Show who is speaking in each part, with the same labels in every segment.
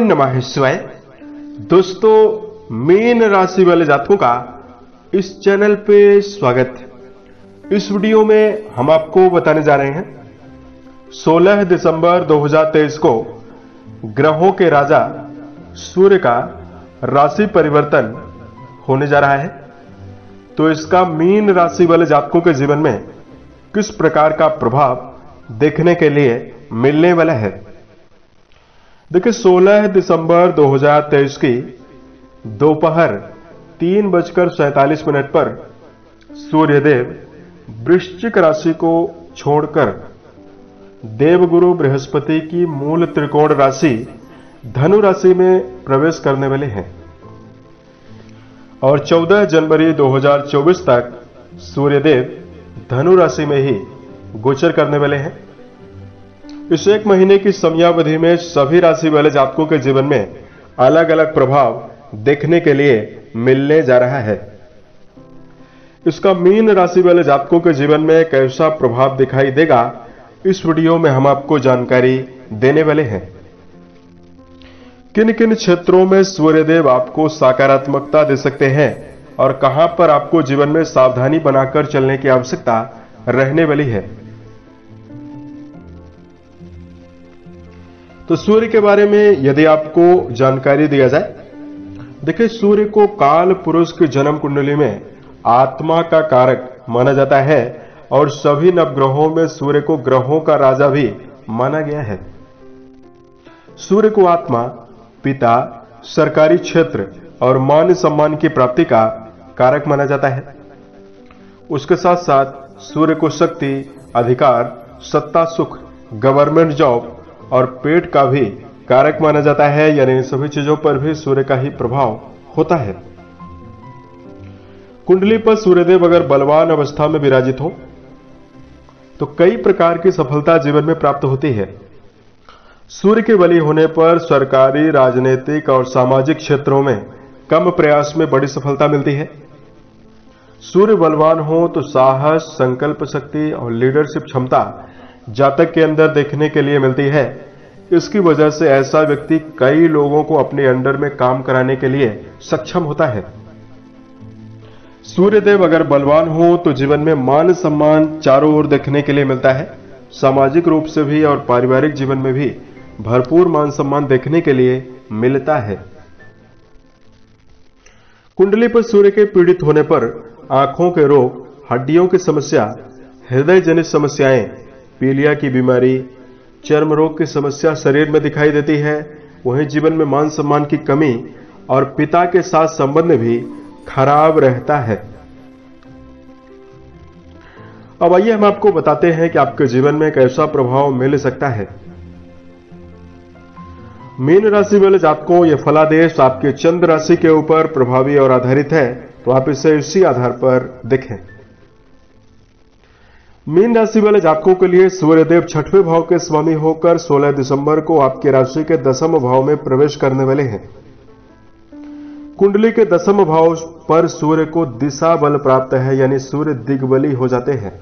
Speaker 1: नमः शिवाय। दोस्तों, मीन राशि वाले जातकों का इस चैनल पे स्वागत है। इस वीडियो में हम आपको बताने जा रहे हैं 16 दिसंबर 2023 को ग्रहों के राजा सूर्य का राशि परिवर्तन होने जा रहा है। तो इसका मीन राशि वाले जातकों के जीवन में किस प्रकार का प्रभाव देखने के लिए मिलने वाला है। देखिए, 16 दिसंबर 2023 की दोपहर 3:47 पर सूर्यदेव वृश्चिक राशि को छोड़कर देवगुरु बृहस्पति की मूल त्रिकोण राशि धनु राशि में प्रवेश करने वाले हैं और 14 जनवरी 2024 तक सूर्यदेव धनु राशि में ही गोचर करने वाले हैं। इस एक महीने की समयावधि में सभी राशि वाले जातकों के जीवन में अलग अलग प्रभाव देखने के लिए मिलने जा रहा है। इसका मीन राशि वाले जातकों के जीवन में कैसा प्रभाव दिखाई देगा, इस वीडियो में हम आपको जानकारी देने वाले हैं। किन किन क्षेत्रों में सूर्यदेव आपको सकारात्मकता दे सकते हैं और कहां पर आपको जीवन में सावधानी बनाकर चलने की आवश्यकता रहने वाली है। तो सूर्य के बारे में यदि आपको जानकारी दिया जाए, देखिए, सूर्य को काल पुरुष की जन्म कुंडली में आत्मा का कारक माना जाता है और सभी नवग्रहों में सूर्य को ग्रहों का राजा भी माना गया है। सूर्य को आत्मा, पिता, सरकारी क्षेत्र और मान सम्मान की प्राप्ति का कारक माना जाता है। उसके साथ साथ सूर्य को शक्ति, अधिकार, सत्ता, सुख, गवर्नमेंट जॉब और पेट का भी कारक माना जाता है। यानी सभी चीजों पर भी सूर्य का ही प्रभाव होता है। कुंडली पर सूर्यदेव अगर बलवान अवस्था में विराजित हो तो कई प्रकार की सफलता जीवन में प्राप्त होती है। सूर्य के बली होने पर सरकारी, राजनीतिक और सामाजिक क्षेत्रों में कम प्रयास में बड़ी सफलता मिलती है। सूर्य बलवान हो तो साहस, संकल्प शक्ति और लीडरशिप क्षमता जातक के अंदर देखने के लिए मिलती है। इसकी वजह से ऐसा व्यक्ति कई लोगों को अपने अंडर में काम कराने के लिए सक्षम होता है। सूर्यदेव अगर बलवान हो तो जीवन में मान सम्मान चारों ओर देखने के लिए मिलता है। सामाजिक रूप से भी और पारिवारिक जीवन में भी भरपूर मान सम्मान देखने के लिए मिलता है। कुंडली पर सूर्य के पीड़ित होने पर आंखों के रोग, हड्डियों की समस्या, हृदय जनित समस्याएं, पीलिया की बीमारी, चर्म रोग की समस्या शरीर में दिखाई देती है। वहीं जीवन में मान सम्मान की कमी और पिता के साथ संबंध भी खराब रहता है। अब आइए हम आपको बताते हैं कि आपके जीवन में कैसा प्रभाव मिल सकता है। मीन राशि वाले जातकों, यह फलादेश आपके चंद्र राशि के ऊपर प्रभावी और आधारित है, तो आप इसे इसी आधार पर देखें। मीन राशि वाले जातकों के लिए सूर्यदेव 6वें भाव के स्वामी होकर 16 दिसंबर को आपकी राशि के 10वें भाव में प्रवेश करने वाले हैं। कुंडली के 10वें भाव पर सूर्य को दिशा बल प्राप्त है, यानी सूर्य दिग्बली हो जाते हैं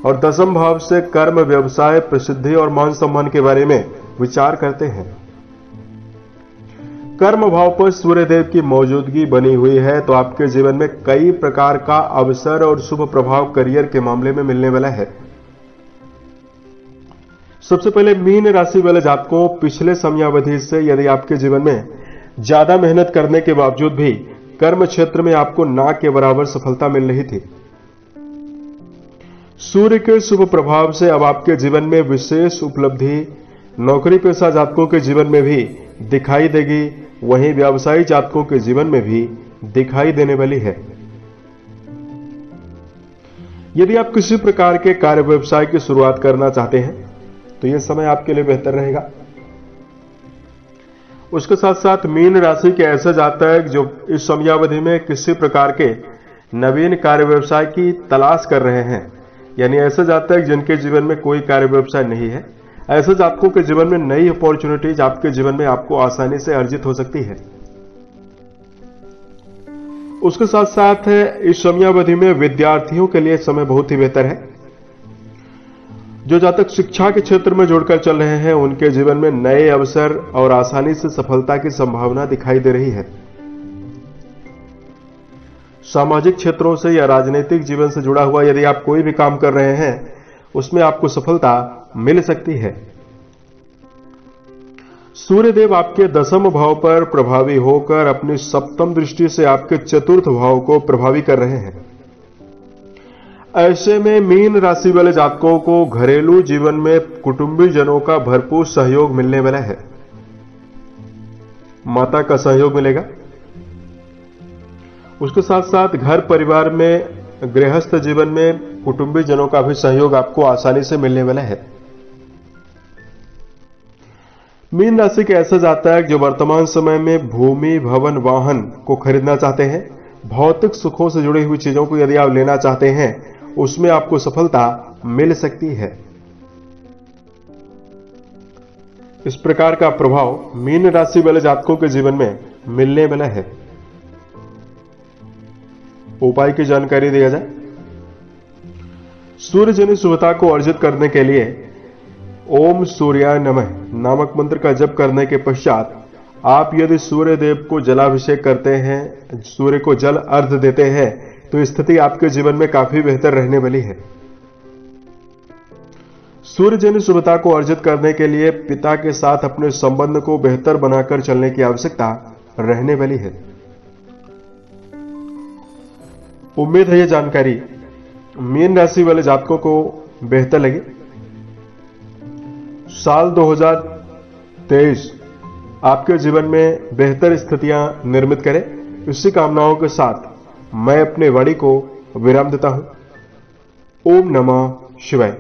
Speaker 1: और 10वें भाव से कर्म, व्यवसाय, प्रसिद्धि और मान सम्मान के बारे में विचार करते हैं। कर्म भाव पर सूर्यदेव की मौजूदगी बनी हुई है, तो आपके जीवन में कई प्रकार का अवसर और शुभ प्रभाव करियर के मामले में मिलने वाला है। सबसे पहले मीन राशि वाले जातकों, पिछले समयावधि से यदि आपके जीवन में ज्यादा मेहनत करने के बावजूद भी कर्म क्षेत्र में आपको ना के बराबर सफलता मिल रही थी, सूर्य के शुभ प्रभाव से अब आपके जीवन में विशेष उपलब्धि नौकरी पेशा जातकों के जीवन में भी दिखाई देगी। वहीं व्यवसायी जातकों के जीवन में भी दिखाई देने वाली है। यदि आप किसी प्रकार के कार्य व्यवसाय की शुरुआत करना चाहते हैं तो यह समय आपके लिए बेहतर रहेगा। उसके साथ साथ मीन राशि के ऐसे जातक जो इस समयावधि में किसी प्रकार के नवीन कार्य व्यवसाय की तलाश कर रहे हैं, यानी ऐसे जातक जिनके जीवन में कोई कार्य व्यवसाय नहीं है, ऐसे जातकों के जीवन में नई अपॉर्चुनिटीज आपके जीवन में आपको आसानी से अर्जित हो सकती है। उसके साथ साथ इस समयावधि में विद्यार्थियों के लिए समय बहुत ही बेहतर है। जो जातक शिक्षा के क्षेत्र में जुड़कर चल रहे हैं उनके जीवन में नए अवसर और आसानी से सफलता की संभावना दिखाई दे रही है। सामाजिक क्षेत्रों से या राजनीतिक जीवन से जुड़ा हुआ यदि आप कोई भी काम कर रहे हैं उसमें आपको सफलता मिल सकती है। सूर्यदेव आपके 10वें भाव पर प्रभावी होकर अपनी 7वीं दृष्टि से आपके 4th भाव को प्रभावी कर रहे हैं। ऐसे में मीन राशि वाले जातकों को घरेलू जीवन में कुटुंबी जनों का भरपूर सहयोग मिलने वाला है। माता का सहयोग मिलेगा, उसके साथ साथ घर परिवार में गृहस्थ जीवन में कुटुंबी जनों का भी सहयोग आपको आसानी से मिलने वाला है। मीन राशि के ऐसे जातक जो वर्तमान समय में भूमि भवन वाहन को खरीदना चाहते हैं, भौतिक सुखों से जुड़ी हुई चीजों को यदि आप लेना चाहते हैं उसमें आपको सफलता मिल सकती है। इस प्रकार का प्रभाव मीन राशि वाले जातकों के जीवन में मिलने वाला है। उपाय की जानकारी दिया जाए। सूर्यजन्य शुभता को अर्जित करने के लिए ओम सूर्याय नमः नामक मंत्र का जप करने के पश्चात आप यदि सूर्य देव को जलाभिषेक करते हैं, सूर्य को जल अर्घ्य देते हैं तो स्थिति आपके जीवन में काफी बेहतर रहने वाली है। सूर्यजन्य शुभता को अर्जित करने के लिए पिता के साथ अपने संबंध को बेहतर बनाकर चलने की आवश्यकता रहने वाली है। उम्मीद है यह जानकारी मीन राशि वाले जातकों को बेहतर लगी। साल 2023 आपके जीवन में बेहतर स्थितियां निर्मित करे, इसी कामनाओं के साथ मैं अपने वाणी को विराम देता हूं। ओम नमः शिवाय।